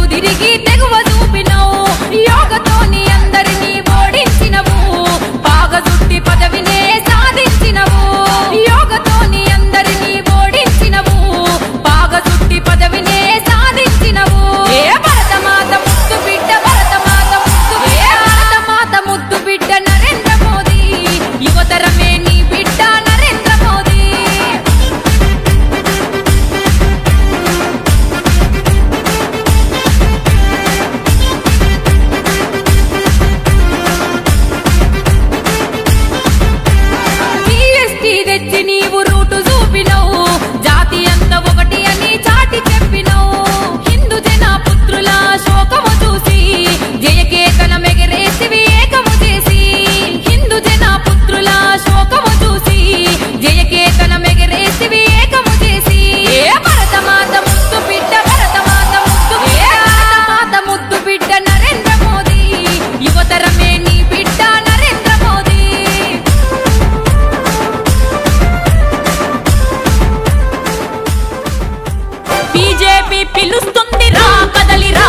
తిరిగి తెగువ చూపినవు యోగతోని అందరినీ ఓడించినవు బాగా చుట్టి పదవినే సాధించినవు యోగతోని అందరినీ ఓడించినవు బాగా చుట్టి పదవినే సాధించినవు ఏ భరతమాత ముద్దు బిడ్డ భరతమాత ముద్దు బిడ్డ నరేంద్ర మోదీ యువతరమే నీ బిడ్డ నరేంద్ర మోదీ జీఎస్టీ తెచ్చి నీవు రూటు చూపినవు జాతి అంత ఒకటి అని చాటి చెప్పినవు హిందూ జన పుత్రుల శోకము చూసి జయకేతన మెగరేసివి ఏకము చేసి హిందూ జన పుత్రుల శోకము చూసి జయకేతన మెగరేసివి ఏకము చేసి ఏ భరతమాత ముద్దు బిడ్డ భరతమాత ముద్దు బిడ్డ నరేంద్ర మోదీ యువతరమే నీ బిడ్డ నరేంద్ర మోదీ బీజేపీ పిలుస్తుంది రా కదలిరా